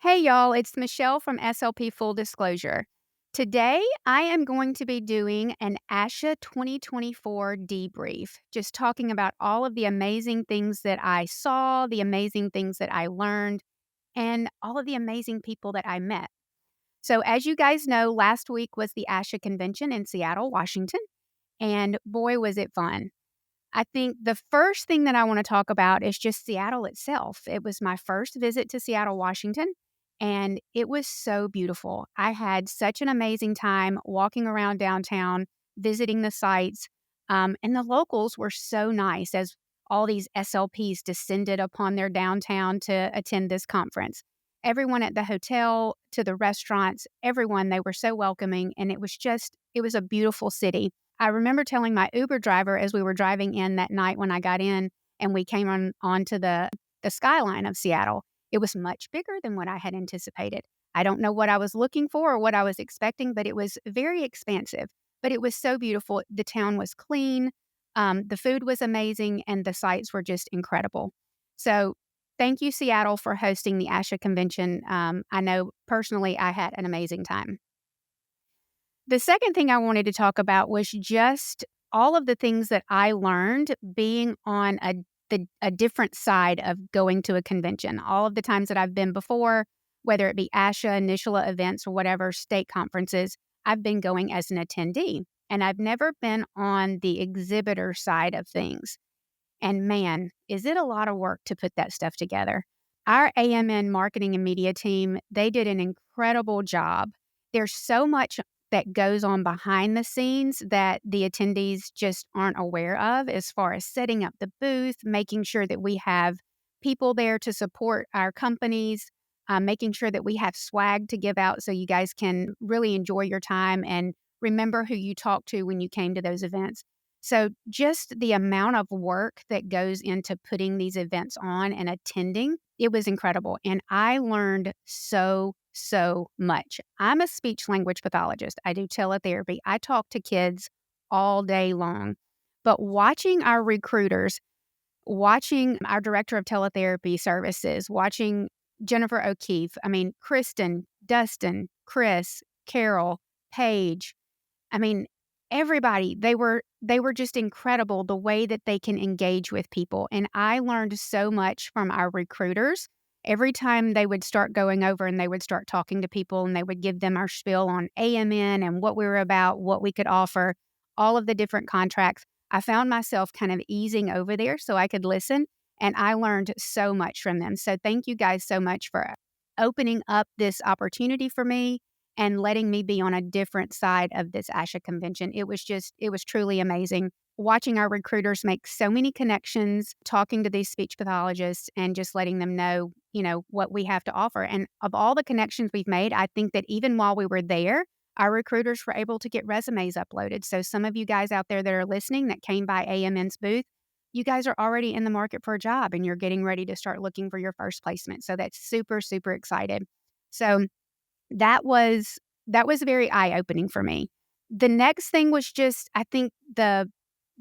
Hey y'all, it's Michelle from SLP Full Disclosure. Today, I am going to be doing an ASHA 2024 debrief, just talking about all of the amazing things that I saw, the amazing things that I learned, and all of the amazing people that I met. So, as you guys know, last week was the ASHA convention in Seattle, Washington, and boy, was it fun. I think the first thing that I want to talk about is just Seattle itself. It was my first visit to Seattle, Washington, and it was so beautiful. I had such an amazing time walking around downtown, visiting the sites, and the locals were so nice as all these SLPs descended upon their downtown to attend this conference. Everyone at the hotel, to the restaurants, everyone, they were so welcoming, and it was a beautiful city. I remember telling my Uber driver as we were driving in that night when I got in and we came onto the skyline of Seattle, it was much bigger than what I had anticipated. I don't know what I was looking for or what I was expecting, but it was very expansive. But it was so beautiful. The town was clean, the food was amazing, and the sights were just incredible. So thank you, Seattle, for hosting the ASHA convention. I know personally I had an amazing time. The second thing I wanted to talk about was just all of the things that I learned being on a different side of going to a convention. All of the times that I've been before, whether it be ASHA, initial events, or whatever, state conferences, I've been going as an attendee. And I've never been on the exhibitor side of things. And man, is it a lot of work to put that stuff together. Our AMN marketing and media team, they did an incredible job. There's so much that goes on behind the scenes that the attendees just aren't aware of as far as setting up the booth, making sure that we have people there to support our companies, making sure that we have swag to give out so you guys can really enjoy your time and remember who you talked to when you came to those events. So, just the amount of work that goes into putting these events on and attending, it was incredible. And I learned so much. I'm a speech language pathologist. I do teletherapy. I talk to kids all day long. But watching our recruiters, watching our director of teletherapy services, watching Jennifer O'Keefe, I mean, Kristen, Dustin, Chris, Carol, Paige, I mean, everybody, they were just incredible the way that they can engage with people, and I learned so much from our recruiters. Every time they would start going over and they would start talking to people and they would give them our spiel on AMN and what we were about, what we could offer, all of the different contracts. I found myself kind of easing over there so I could listen, and I learned so much from them. So thank you guys so much for opening up this opportunity for me and letting me be on a different side of this ASHA convention. It was truly amazing watching our recruiters make so many connections, talking to these speech pathologists and just letting them know, what we have to offer. And of all the connections we've made, I think that even while we were there, our recruiters were able to get resumes uploaded. So some of you guys out there that are listening that came by AMN's booth, you guys are already in the market for a job and you're getting ready to start looking for your first placement. So that's super excited. So that was that was very eye-opening for me. The next thing was just, I think, the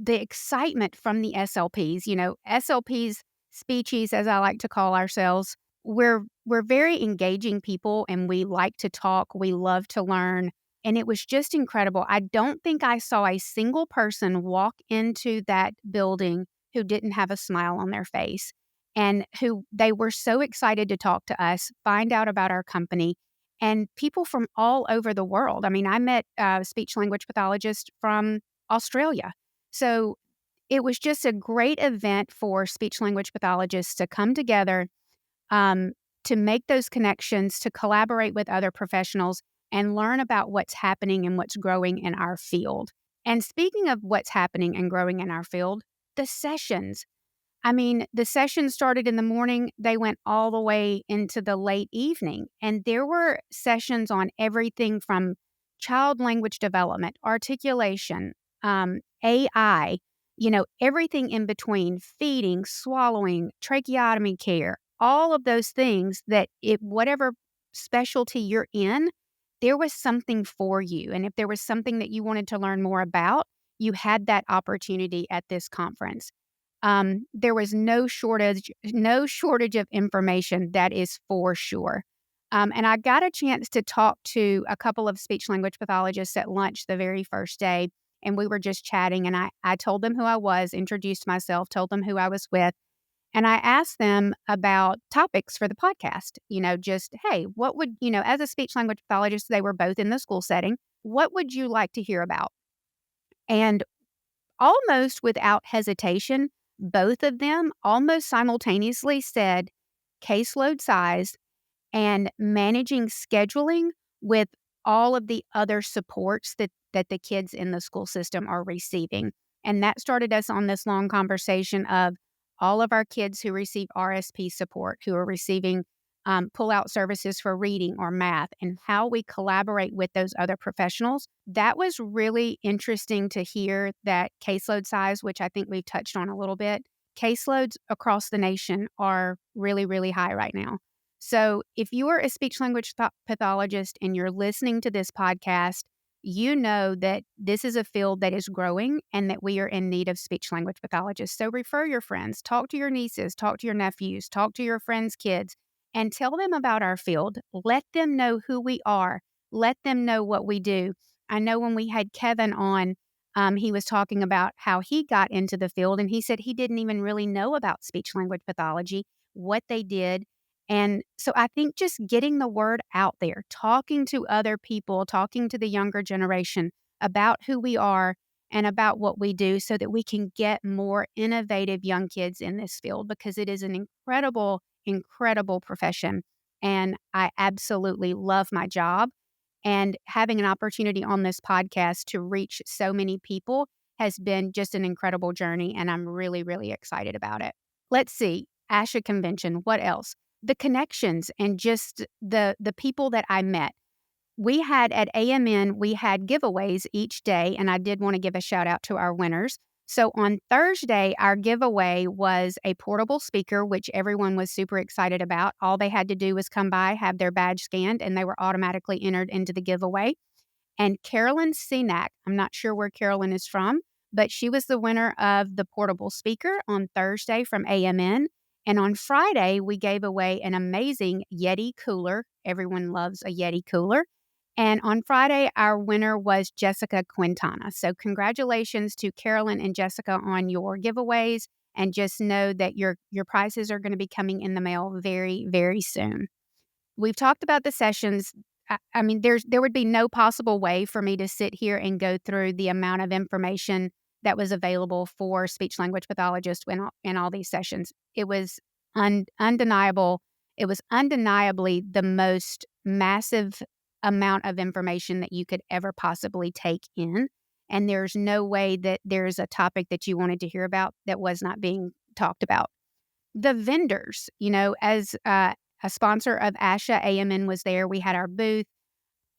excitement from the SLPs. SLPs, speechies, as I like to call ourselves, we're very engaging people and we like to talk, we love to learn, and it was just incredible. I don't think I saw a single person walk into that building who didn't have a smile on their face and who they were so excited to talk to us, find out about our company, and people from all over the world. I mean, I met a speech language pathologist from Australia. So it was just a great event for speech language pathologists to come together, um, to make those connections, to collaborate with other professionals, and learn about what's happening and what's growing in our field. And speaking of what's happening and growing in our field, the sessions. I mean, the session started in the morning, they went all the way into the late evening, and there were sessions on everything from child language development, articulation, AI, everything in between, feeding, swallowing, tracheotomy care, all of those things that whatever specialty you're in, there was something for you. And if there was something that you wanted to learn more about, you had that opportunity at this conference. There was no shortage of information, that is for sure. And I got a chance to talk to a couple of speech-language pathologists at lunch the very first day, and we were just chatting, and I told them who I was, introduced myself, told them who I was with, and I asked them about topics for the podcast. Just, hey, what would, as a speech-language pathologist, they were both in the school setting, what would you like to hear about? And almost without hesitation, both of them almost simultaneously said caseload size and managing scheduling with all of the other supports that the kids in the school system are receiving. And that started us on this long conversation of all of our kids who receive RSP support, who are receiving pull-out services for reading or math, and how we collaborate with those other professionals. That was really interesting to hear that caseload size, which I think we've touched on a little bit. Caseloads across the nation are really, really high right now. So if you are a speech-language pathologist and you're listening to this podcast, you know that this is a field that is growing and that we are in need of speech-language pathologists. So refer your friends, talk to your nieces, talk to your nephews, talk to your friends' kids, and tell them about our field. Let them know who we are. Let them know what we do. I know when we had Kevin on, he was talking about how he got into the field, and he said he didn't even really know about speech-language pathology, what they did. And so I think just getting the word out there, talking to other people, talking to the younger generation about who we are and about what we do so that we can get more innovative young kids in this field, because it is an incredible, incredible profession. And I absolutely love my job. And having an opportunity on this podcast to reach so many people has been just an incredible journey. And I'm really, really excited about it. Let's see. ASHA convention. What else? The connections and just the people that I met. We had at AMN, we had giveaways each day, and I did want to give a shout out to our winners. So on Thursday, our giveaway was a portable speaker, which everyone was super excited about. All they had to do was come by, have their badge scanned, and they were automatically entered into the giveaway. And Carolyn Cenac, I'm not sure where Carolyn is from, but she was the winner of the portable speaker on Thursday from AMN. And on Friday, we gave away an amazing Yeti cooler. Everyone loves a Yeti cooler. And on Friday, our winner was Jessica Quintana. So congratulations to Carolyn and Jessica on your giveaways. And just know that your prizes are going to be coming in the mail very, very soon. We've talked about the sessions. I mean, there would be no possible way for me to sit here and go through the amount of information that was available for speech-language pathologists in all these sessions. It was undeniable. It was undeniably the most massive amount of information that you could ever possibly take in. And there's no way that there's a topic that you wanted to hear about that was not being talked about. The vendors, as a sponsor of ASHA, AMN was there. We had our booth.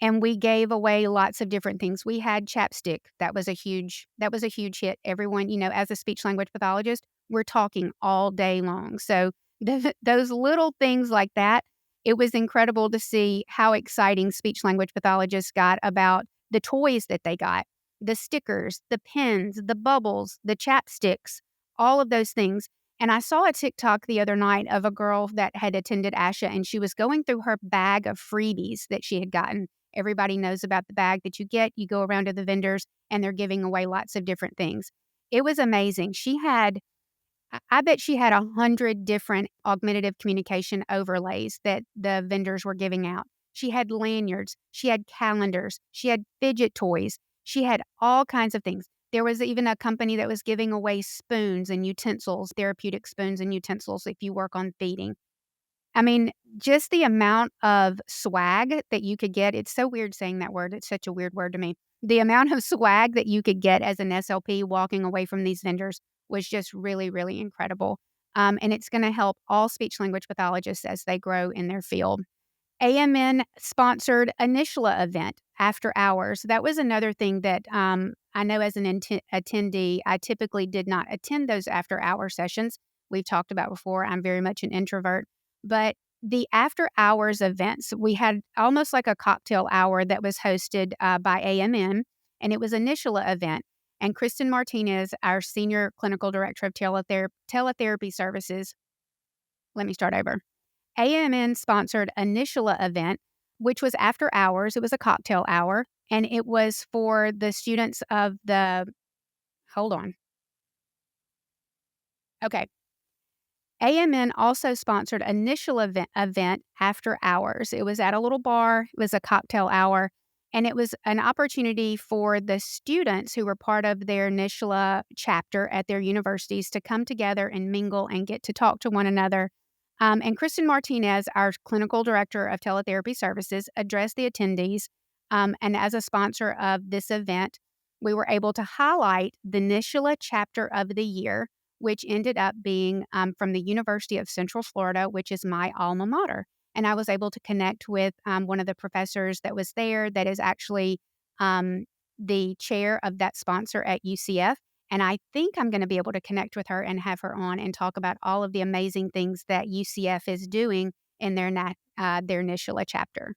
And we gave away lots of different things. We had chapstick. That was a huge hit. Everyone, as a speech language pathologist, we're talking all day long. So those little things like that, it was incredible to see how exciting speech language pathologists got about the toys that they got, the stickers, the pens, the bubbles, the chapsticks, all of those things. And I saw a TikTok the other night of a girl that had attended ASHA, and she was going through her bag of freebies that she had gotten. Everybody knows about the bag that you get. You go around to the vendors, and they're giving away lots of different things. It was amazing. I bet she had 100 different augmentative communication overlays that the vendors were giving out. She had lanyards. She had calendars. She had fidget toys. She had all kinds of things. There was even a company that was giving away spoons and utensils, therapeutic spoons and utensils if you work on feeding. I mean, just the amount of swag that you could get. It's so weird saying that word. It's such a weird word to me. The amount of swag that you could get as an SLP walking away from these vendors was just really, really incredible. And it's going to help all speech language pathologists as they grow in their field. AMN sponsored a NISHLA event after hours. That was another thing that I know as an attendee, I typically did not attend those after hour sessions. We've talked about before. I'm very much an introvert. But the after hours events, we had almost like a cocktail hour that was hosted by AMN, and it was a NISHLA event. And Kristen Martinez, our Senior Clinical Director of Teletherapy Services, let me start over. AMN sponsored a NISHLA event, which was after hours. It was a cocktail hour, and it was for the students of the hold on. Okay. AMN also sponsored a NISHLA event after hours. It was at a little bar. It was a cocktail hour, and it was an opportunity for the students who were part of their NISHLA chapter at their universities to come together and mingle and get to talk to one another. And Kristen Martinez, our clinical director of teletherapy services, addressed the attendees. And as a sponsor of this event, we were able to highlight the NISHLA chapter of the year, which ended up being from the University of Central Florida, which is my alma mater. And I was able to connect with one of the professors that was there that is actually the chair of that sponsor at UCF. And I think I'm going to be able to connect with her and have her on and talk about all of the amazing things that UCF is doing in their NISHLA chapter.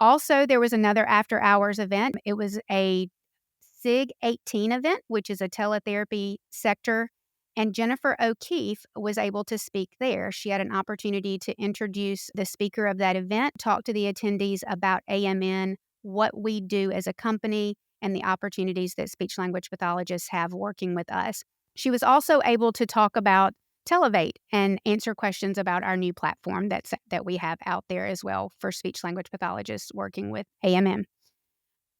Also, there was another after hours event. It was a SIG 18 event, which is a teletherapy sector. And Jennifer O'Keefe was able to speak there. She had an opportunity to introduce the speaker of that event, talk to the attendees about AMN, what we do as a company, and the opportunities that speech-language pathologists have working with us. She was also able to talk about Televate and answer questions about our new platform that we have out there as well for speech-language pathologists working with AMN.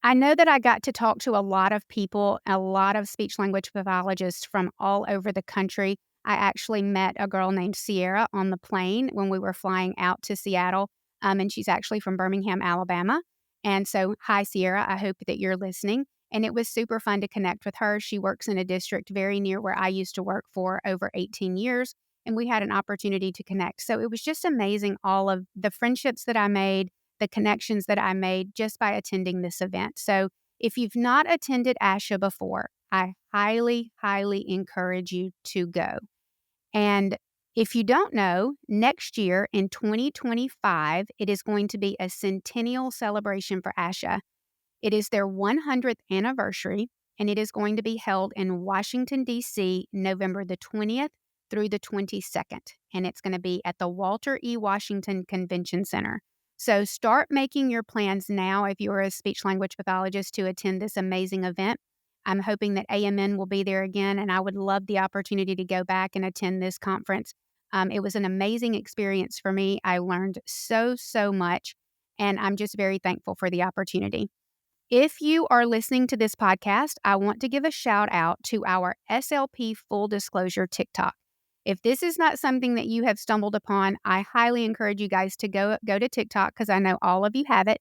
I know that I got to talk to a lot of people, a lot of speech-language pathologists from all over the country. I actually met a girl named Sierra on the plane when we were flying out to Seattle, and she's actually from Birmingham, Alabama. And so, hi, Sierra. I hope that you're listening. And it was super fun to connect with her. She works in a district very near where I used to work for over 18 years, and we had an opportunity to connect. So it was just amazing, all of the friendships that I made, the connections that I made just by attending this event. So if you've not attended ASHA before, I highly, highly encourage you to go. And if you don't know, next year in 2025, it is going to be a centennial celebration for ASHA. It is their 100th anniversary, and it is going to be held in Washington, D.C., November the 20th through the 22nd. And it's going to be at the Walter E. Washington Convention Center. So start making your plans now if you're a speech-language pathologist to attend this amazing event. I'm hoping that AMN will be there again, and I would love the opportunity to go back and attend this conference. It was an amazing experience for me. I learned so much, and I'm just very thankful for the opportunity. If you are listening to this podcast, I want to give a shout out to our SLP Full Disclosure TikTok. If this is not something that you have stumbled upon, I highly encourage you guys to go to TikTok, because I know all of you have it,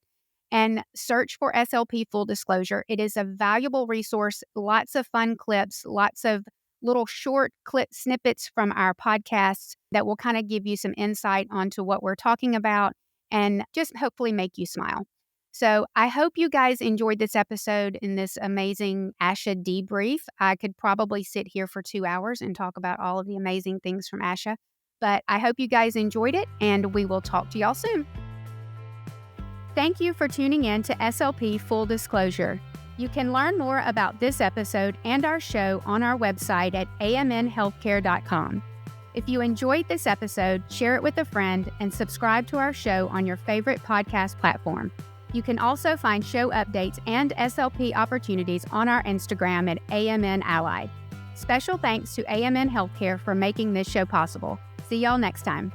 and search for SLP Full Disclosure. It is a valuable resource, lots of fun clips, lots of little short clip snippets from our podcasts that will kind of give you some insight onto what we're talking about and just hopefully make you smile. So I hope you guys enjoyed this episode in this amazing ASHA debrief. I could probably sit here for 2 hours and talk about all of the amazing things from ASHA, but I hope you guys enjoyed it, and we will talk to y'all soon. Thank you for tuning in to SLP Full Disclosure. You can learn more about this episode and our show on our website at amnhealthcare.com. If you enjoyed this episode, share it with a friend and subscribe to our show on your favorite podcast platform. You can also find show updates and SLP opportunities on our Instagram at AMN Allied. Special thanks to AMN Healthcare for making this show possible. See y'all next time.